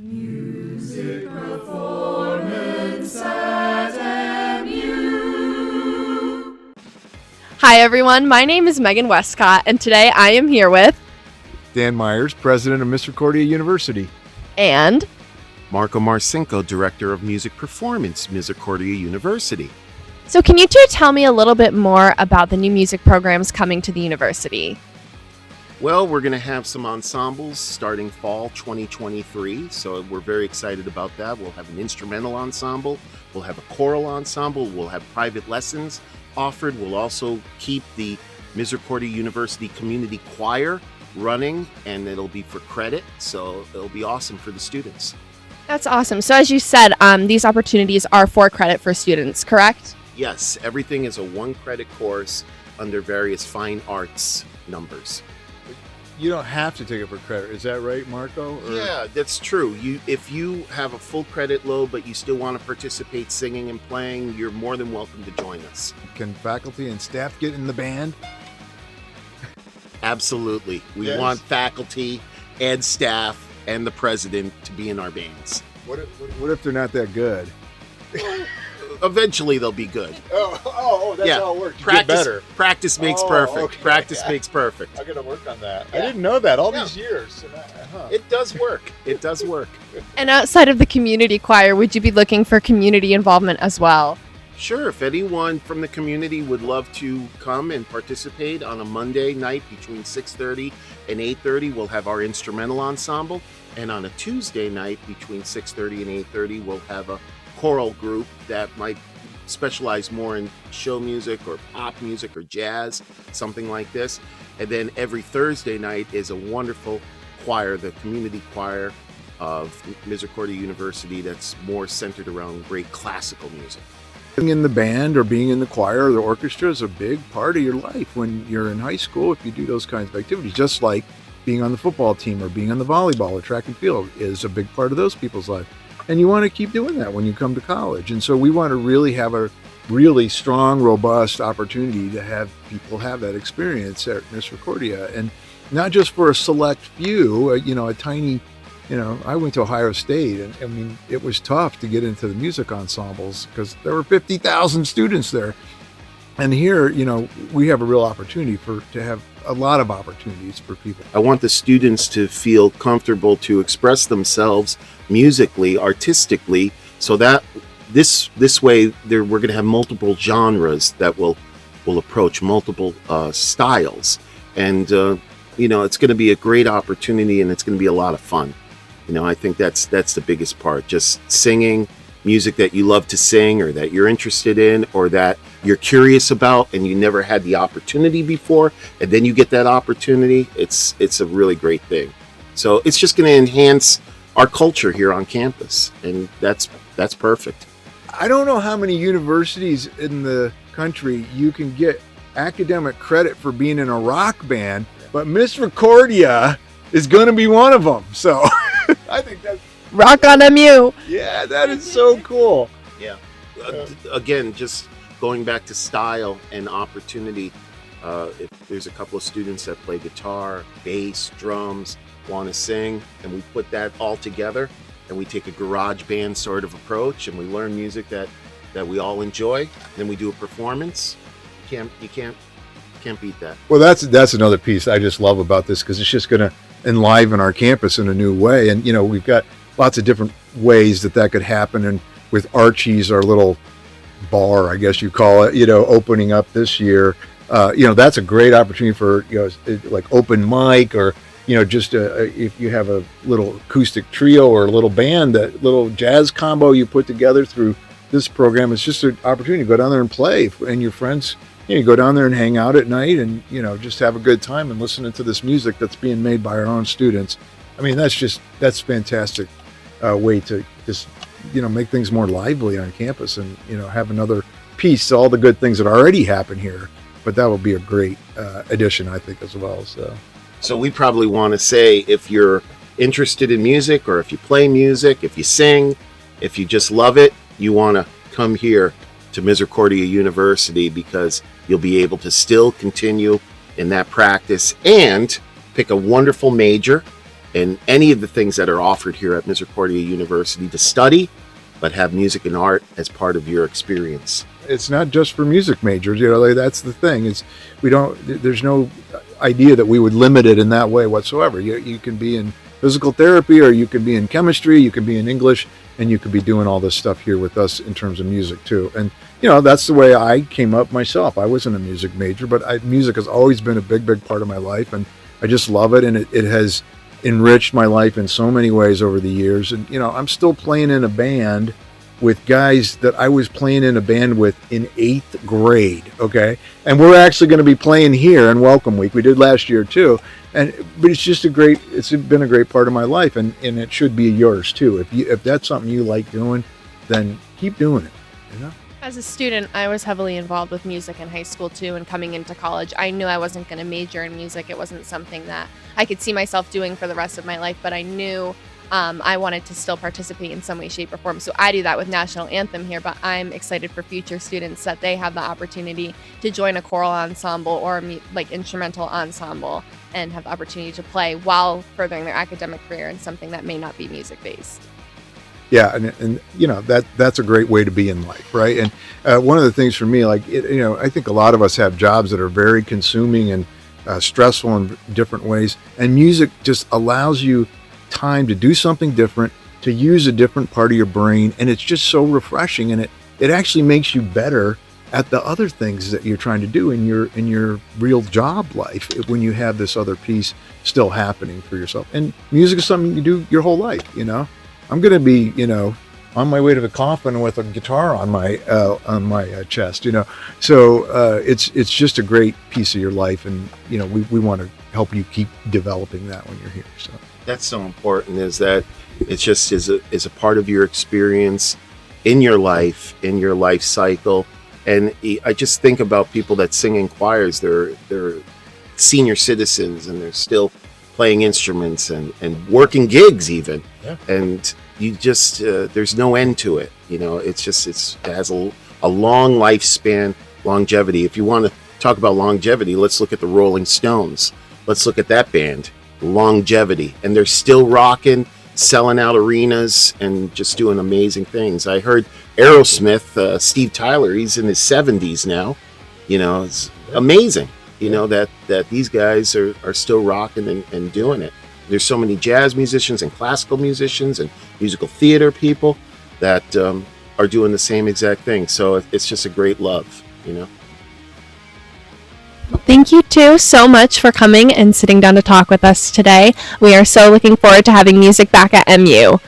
Music performance at MU. Hi everyone, my name is Megan Wescott, and today I am here with Dan Myers, president of Misericordia University. and Marko Marcinko, Director of Music Performance, Misericordia University. so can you two tell me a little bit more about the new music programs coming to the university? Well, we're going to have some ensembles starting fall 2023, so we're very excited about that. We'll have an instrumental ensemble, we'll have a choral ensemble, we'll have private lessons offered. We'll also keep the Misericordia University Community Choir running, and it'll be for credit, so it'll be awesome for the students. That's awesome. So as you said, these opportunities are for credit for students, correct? Yes, everything is a one-credit course under various fine arts numbers. You don't have to take it for credit. Is that right, Marco? Or- Yeah, that's true. If you have a full credit load, but you still want to participate singing and playing, you're more than welcome to join us. Can faculty and staff get in the band? Absolutely. We Yes. want faculty and staff and the president to be in our bands. What if they're not that good? Eventually, they'll be good. Oh, that's Yeah. how it works. You Practice, get better. practice makes Oh, perfect. okay. Practice makes perfect. I got to work on that. Yeah. I didn't know that all Yeah. these years. It does work. It does work. And outside of the community choir, would you be looking for community involvement as well? Sure, if anyone from the community would love to come and participate on a Monday night between 6:30 and 8:30, we'll have our instrumental ensemble. And on a Tuesday night between 6:30 and 8:30, we'll have a choral group that might specialize more in show music or pop music or jazz, something like this. And then every Thursday night is a wonderful choir, the community choir of Misericordia University, that's more centered around great classical music. Being in the band or being in the choir or the orchestra is a big part of your life when you're in high school. If you do those kinds of activities, just like being on the football team or being on the volleyball or track and field is a big part of those people's life. And you want to keep doing that when you come to college. And so we want to really have a really strong, robust opportunity to have people have that experience at Misericordia, and not just for a select few, a tiny, I went to Ohio State, and I mean, it was tough to get into the music ensembles because there were 50,000 students there. And here, we have a real opportunity to have a lot of opportunities for people. I want the students to feel comfortable to express themselves musically, artistically, so that this way we're going to have multiple genres that will approach multiple styles, and it's going to be a great opportunity, and it's going to be a lot of fun. I think that's the biggest part, just singing music that you love to sing or that you're interested in or that you're curious about and you never had the opportunity before, and then you get that opportunity. It's a really great thing. So it's just going to enhance our culture here on campus, and that's perfect. I don't know how many universities in the country you can get academic credit for being in a rock band, but Misericordia is going to be one of them. So I think that's, Rock on MU! yeah, that is so cool. Yeah. Again, just going back to style and opportunity, if there's a couple of students that play guitar, bass, drums, want to sing, and we put that all together, and we take a garage band sort of approach, and we learn music that we all enjoy, then we do a performance. You can't beat that. Well, that's another piece I just love about this, because it's just going to enliven our campus in a new way. And, we've got lots of different ways that could happen. And with Archie's, our little bar, I guess you call it, opening up this year, that's a great opportunity for, like open mic, or, just if you have a little acoustic trio or a little band, that little jazz combo you put together through this program, it's just an opportunity to go down there and play. And your friends, you go down there and hang out at night and, just have a good time and listening to this music that's being made by our own students. I mean, that's fantastic way to just, make things more lively on campus and, have another piece to all the good things that already happen here. But that will be a great addition, I think, as well. So we probably want to say, if you're interested in music, or if you play music, if you sing, if you just love it, you want to come here to Misericordia University, because you'll be able to still continue in that practice and pick a wonderful major in any of the things that are offered here at Misericordia University to study, but have music and art as part of your experience. It's not just for music majors, like, that's the thing. There's no idea that we would limit it in that way whatsoever. You can be in physical therapy, or you can be in chemistry, you can be in English, and you could be doing all this stuff here with us in terms of music too. And that's the way I came up myself. I wasn't a music major, but music has always been a big part of my life, and I just love it, and it has enriched my life in so many ways over the years. And I'm still playing in a band with guys that I was playing in a band with in 8th grade, okay? And we're actually going to be playing here in Welcome Week. We did last year too. But it's been a great part of my life, and it should be yours too. If that's something you like doing, then keep doing it, As a student, I was heavily involved with music in high school too, and coming into college, I knew I wasn't going to major in music. It wasn't something that I could see myself doing for the rest of my life, but I knew I wanted to still participate in some way, shape, or form. So I do that with National Anthem here, but I'm excited for future students that they have the opportunity to join a choral ensemble or like instrumental ensemble and have the opportunity to play while furthering their academic career in something that may not be music-based. Yeah, and that's a great way to be in life, right? And one of the things for me, I think a lot of us have jobs that are very consuming and stressful in different ways, and music just allows you time to do something different, to use a different part of your brain, and it's just so refreshing, and it actually makes you better at the other things that you're trying to do in your real job life when you have this other piece still happening for yourself. And music is something you do your whole life. I'm going to be on my way to the coffin with a guitar on my chest. So it's just a great piece of your life, and we want to help you keep developing that when you're here. So that's so important, is that it's just is a part of your experience in your life cycle. And I just think about people that sing in choirs. They're senior citizens, and they're still playing instruments and working gigs even. Yeah. And you just there's no end to it. It has a long lifespan, longevity. If you want to talk about longevity, let's look at the Rolling Stones. Let's look at that band, longevity, and they're still rocking, selling out arenas, and just doing amazing things. I heard Aerosmith, Steve Tyler, he's in his 70s now. It's amazing. That these guys are still rocking and doing it. There's so many jazz musicians and classical musicians and musical theater people that are doing the same exact thing. So it's just a great love. Thank you too so much for coming and sitting down to talk with us today. We are so looking forward to having music back at MU.